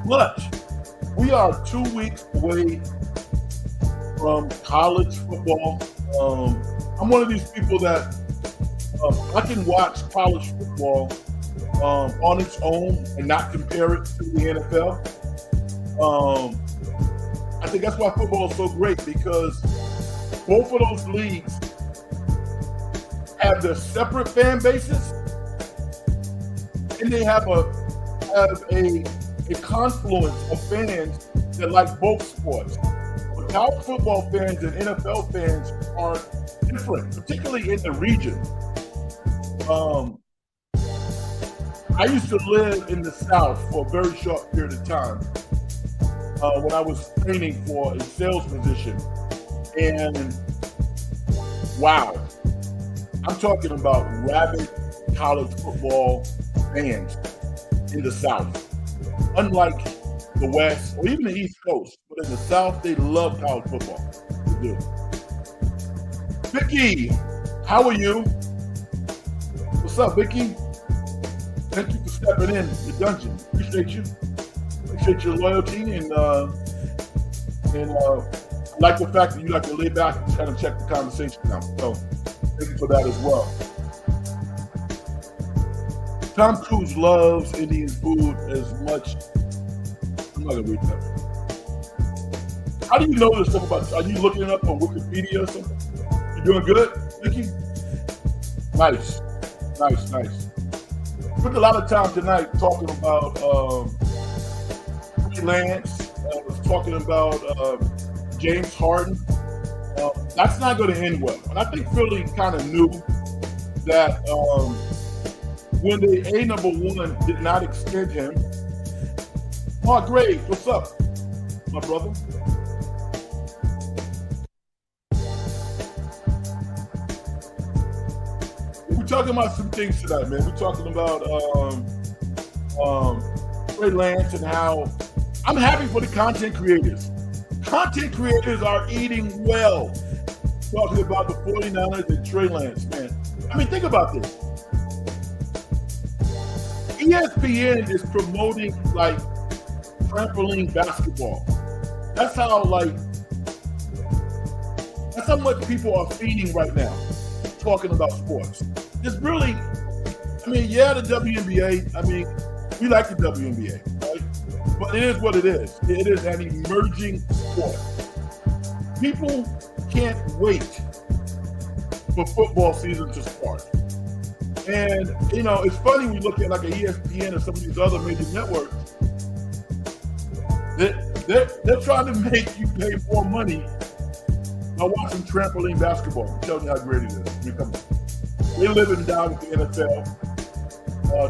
But we are 2 weeks away from college football. I'm one of these people that I can watch college football on its own and not compare it to the NFL. I think that's why football is so great, because both of those leagues have their separate fan bases, and they have a confluence of fans that like both sports. But college football fans and NFL fans are different, particularly in the region. I used to live in the South for a very short period of time when I was training for a sales position. And wow, I'm talking about rabid college football fans in the South. Unlike the West or even the East Coast, but in the South, they love college football. They do. Vicky, how are you? What's up, Vicky? Thank you for stepping in the dungeon. Appreciate you. Appreciate your loyalty and like the fact that you like to lay back and kind of check the conversation out. So thank you for that as well. Tom Cruise loves Indian food as much. I'm not gonna read that. How do you know this stuff about? Are you looking it up on Wikipedia or something? You doing good, Vicky? Nice. Spent a lot of time tonight talking about Trey Lance. Was talking about James Harden. That's not going to end well. And I think Philly kind of knew that when the number one did not extend him. Mark Graves, what's up, my brother? We're talking about some things tonight, man. We're talking about Trey Lance and how I'm happy for the content creators. Content creators are eating well. Talking about the 49ers and Trey Lance, man. I mean, think about this. ESPN is promoting like trampoline basketball. That's how much people are feeding right now, talking about sports. It's really, I mean, yeah, the WNBA, I mean, we like the WNBA, right? But it is what it is. It is an emerging sport. People can't wait for football season to start. And, you know, it's funny we look at like an ESPN and some of these other major networks. They're trying to make you pay more money by watching trampoline basketball. I'm telling you how great it is. I mean, come on. They live and die with the NFL.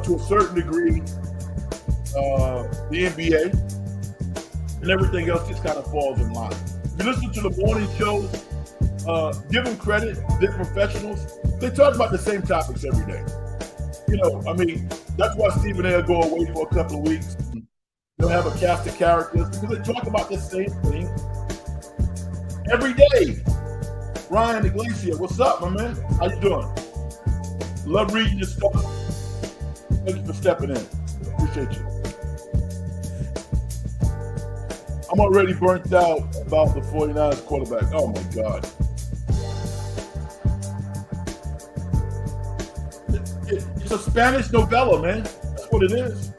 To a certain degree, the NBA, and everything else just kind of falls in line. If you listen to the morning shows, give them credit, they're professionals. They talk about the same topics every day. You know, I mean, that's why Stephen A. will go away for a couple of weeks. They'll have a cast of characters because they talk about the same thing every day. Ryan Iglesias, what's up, my man? How you doing? Love reading your stuff. Thank you for stepping in. Appreciate you. I'm already burnt out about the 49ers quarterback. Oh my God. It's a Spanish novella, man. That's what it is.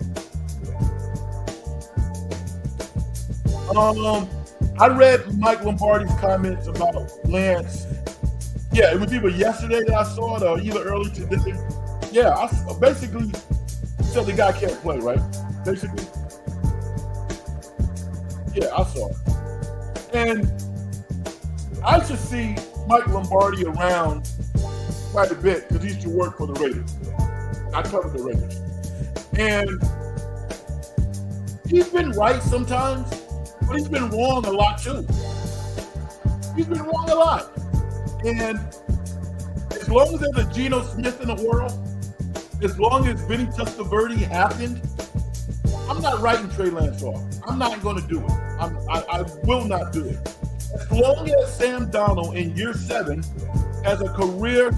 I read Mike Lombardi's comments about Lance. Yeah, it was either yesterday that I saw it or either early today. Yeah, I basically said the guy can't play, right? Basically. Yeah, I saw it. And I should see Mike Lombardi around quite a bit because he used to work for the Raiders. I covered the Raiders. And he's been right sometimes, but he's been wrong a lot too. He's been wrong a lot. And as long as there's a Geno Smith in the world, as long as Vinny Testaverde happened, I'm not writing Trey Lance off. I'm not going to do it. I will not do it. As long as Sam Darnold in year 7 has a career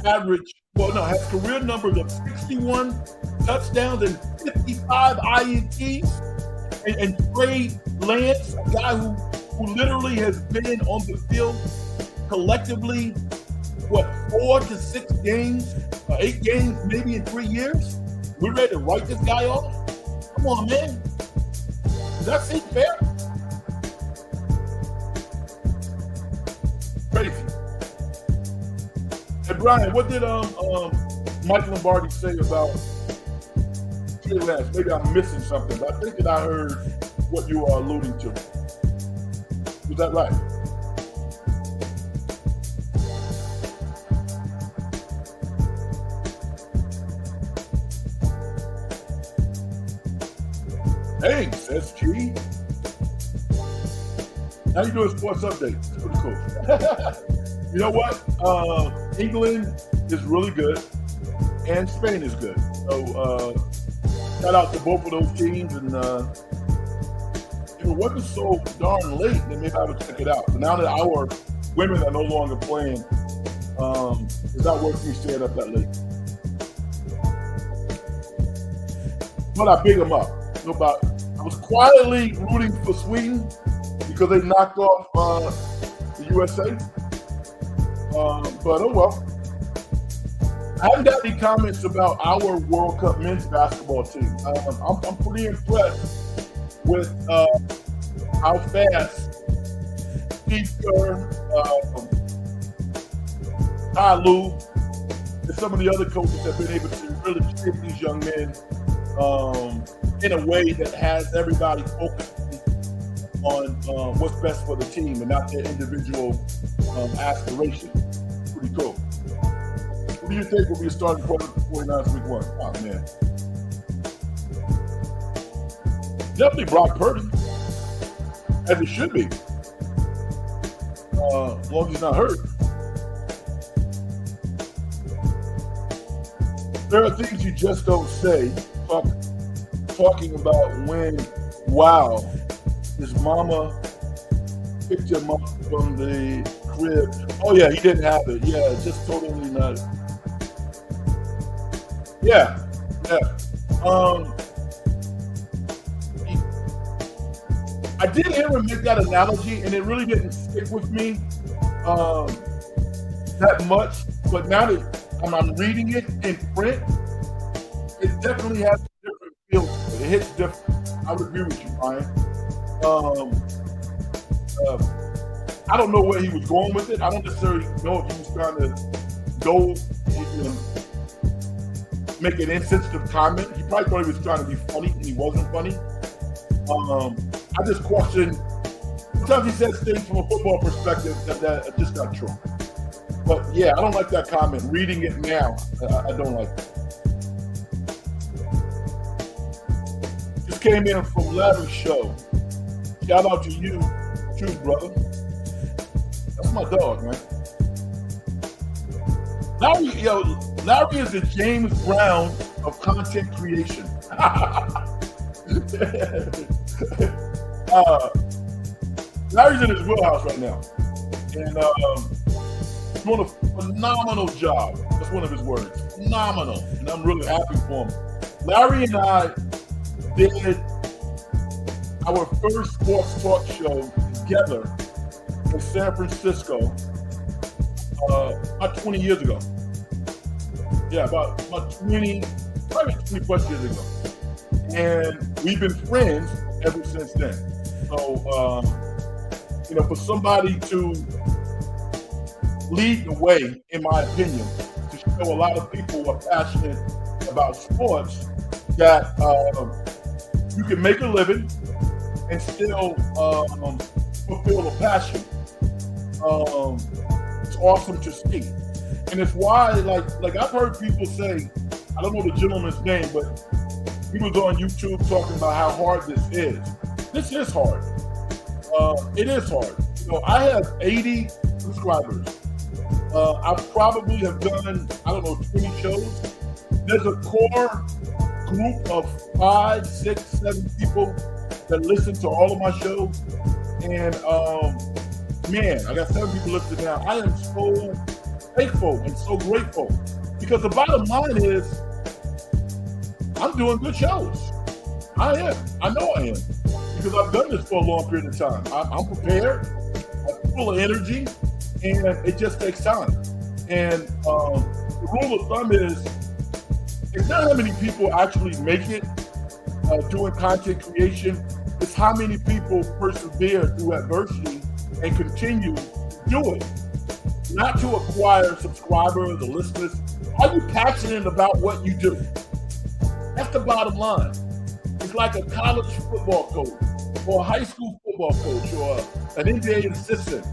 average, has career numbers of 61 touchdowns and 55 INTs, and Trey Lance, a guy who literally has been on the field collectively, 4 to 6 games, 8 games, maybe in 3 years? We're ready to write this guy off? Come on, man. Does that seem fair? Crazy. Hey, Brian, what did Mike Lombardi say about Trey Lance? Maybe I'm missing something, but I think that I heard what you are alluding to. Was that right? Hey, says G. How you doing, Sports Update? It's pretty cool. You know what? England is really good, and Spain is good. So shout out to both of those teams. And it wasn't so darn late that maybe I would check it out. But now that our women are no longer playing, it's not worth me staying up that late. But I big them up. I was quietly rooting for Sweden because they knocked off the USA. But oh well. I haven't got any comments about our World Cup men's basketball team. I'm pretty impressed with how fast Steve Kerr, Ty Lue, and some of the other coaches have been able to really shape these young men in a way that has everybody focused on what's best for the team and not their individual aspirations. Pretty cool. What do you think will be a starting quarterback for 49ers week 1? Oh, man. Definitely Brock Purdy, as it should be, as long as he's not hurt. There are things you just don't say. Talking about when, wow, his mama picked him up from the crib. Oh yeah, he didn't have it. Yeah, just totally not. Yeah. I did hear him make that analogy, and it really didn't stick with me that much. But now that I'm reading it in print, it definitely has a different feel to it. It hits different. I would agree with you, Ryan. I don't know where he was going with it. I don't necessarily know if he was trying to go, make an insensitive comment. He probably thought he was trying to be funny, and he wasn't funny. I just question. Sometimes he says things from a football perspective that are just not true. But yeah, I don't like that comment. Reading it now, I don't like it. Just came in from Larry's show. Shout out to you, too, brother. That's my dog, man. Larry is the James Brown of content creation. Larry's in his wheelhouse right now, and he's doing a phenomenal job. That's one of his words, phenomenal, and I'm really happy for him. Larry and I did our first sports talk show together in San Francisco about 20 years ago. Yeah, about 20, probably 20 plus years ago. And we've been friends ever since then. So, for somebody to lead the way, in my opinion, to show a lot of people who are passionate about sports that you can make a living and still fulfill a passion. It's awesome to see. And it's why, like I've heard people say, I don't know the gentleman's name, but he was on YouTube talking about how hard this is. This is hard. It is hard. I have 80 subscribers. I probably have done, 20 shows. There's a core group of 5, 6, 7 people that listen to all of my shows. And man, I got 7 people listening now. I am so thankful and so grateful, because the bottom line is I'm doing good shows. I am. I know I am, because I've done this for a long period of time. I'm prepared. I'm full of energy, and it just takes time. And the rule of thumb is, it's not how many people actually make it doing content creation. It's how many people persevere through adversity and continue to do it. Not to acquire subscribers or listeners. Are you passionate about what you do? That's the bottom line. It's like a college football coach or a high school football coach or an NBA assistant.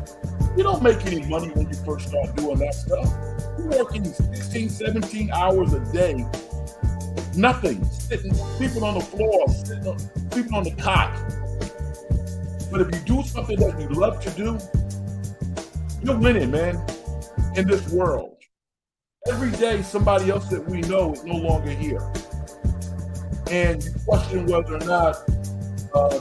You don't make any money when you first start doing that stuff. You're working 16, 17 hours a day. Nothing. Sitting, sleeping on the floor, sleeping on the cot. But if you do something that you love to do, you're winning, man, in this world. Every day, somebody else that we know is no longer here. And you question whether or not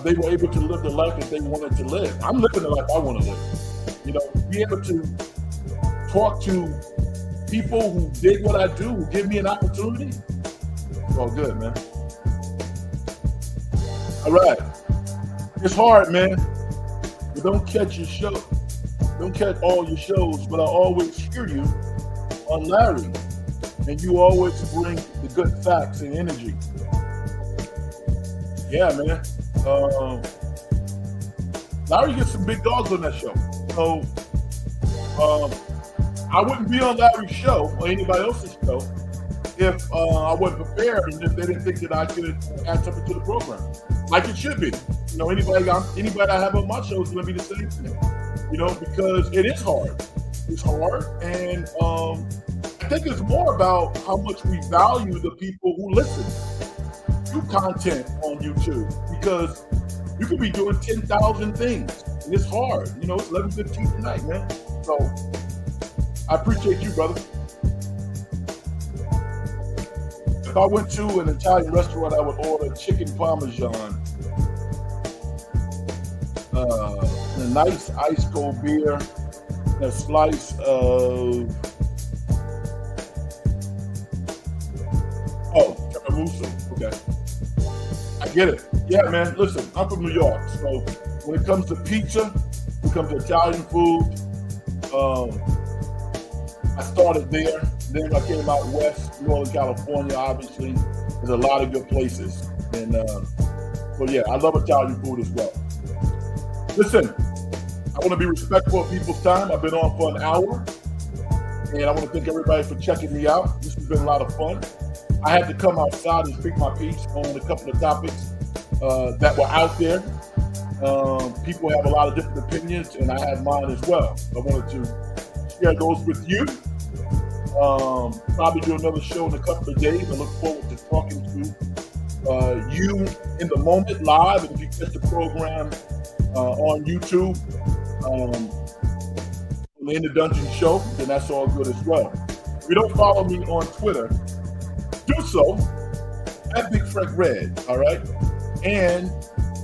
they were able to live the life that they wanted to live. I'm living the life I want to live. Be able to talk to people who dig what I do, who give me an opportunity. It's all good, man. All right. It's hard, man. But don't catch your show. Don't catch all your shows, but I always hear you on Larry. And you always bring the good facts and energy. Yeah, man. Larry gets some big dogs on that show. So I wouldn't be on Larry's show or anybody else's show if I wasn't prepared and if they didn't think that I could add something to the program, like it should be. You know, anybody I have on my show is going to be the same thing. You know, because it is hard. It's hard, and I think it's more about how much we value the people who listen to content on YouTube, because you could be doing 10,000 things, and it's hard. You know, it's 11:15 tonight, man. So I appreciate you, brother. If I went to an Italian restaurant, I would order chicken parmesan, a nice ice cold beer, and a slice of tiramisu. Okay, I get it. Yeah, man. Listen, I'm from New York, so when it comes to pizza, when it comes to Italian food, I started there. Then I came out west, Northern California. Obviously, there's a lot of good places, and so yeah, I love Italian food as well. Listen, I want to be respectful of people's time. I've been on for an hour, and I want to thank everybody for checking me out. This has been a lot of fun. I had to come outside and speak my piece on a couple of topics that were out there. People have a lot of different opinions, and I have mine as well. I wanted to share those with you. Probably do another show in a couple of days. I look forward to talking to you in the moment live. And if you catch the program on YouTube, in the Dungeon Show, then that's all good as well. If you don't follow me on Twitter, do so at Big Frank Red, all right? And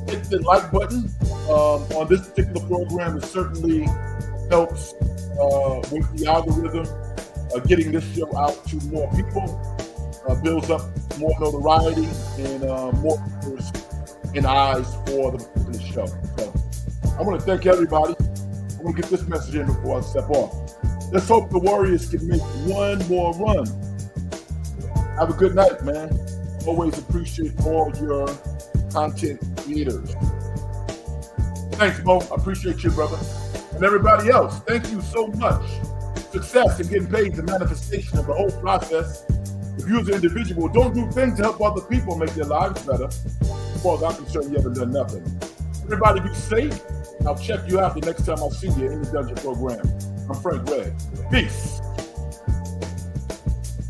hit the like button on this particular program. It certainly helps with the algorithm, getting this show out to more people, builds up more notoriety and more ears and eyes for the show. So I want to thank everybody. I'm going to get this message in before I step off. Let's hope the Warriors can make one more run. Have a good night, man. Always appreciate all your content creators. Thanks, Mo. I appreciate you, brother. And everybody else, thank you so much. Success in getting paid is the manifestation of the whole process. If you as an individual don't do things to help other people make their lives better, as far as I'm concerned, you haven't done nothing. Everybody be safe. I'll check you out the next time I see you in the Dungeon program. I'm Frank Red. Peace.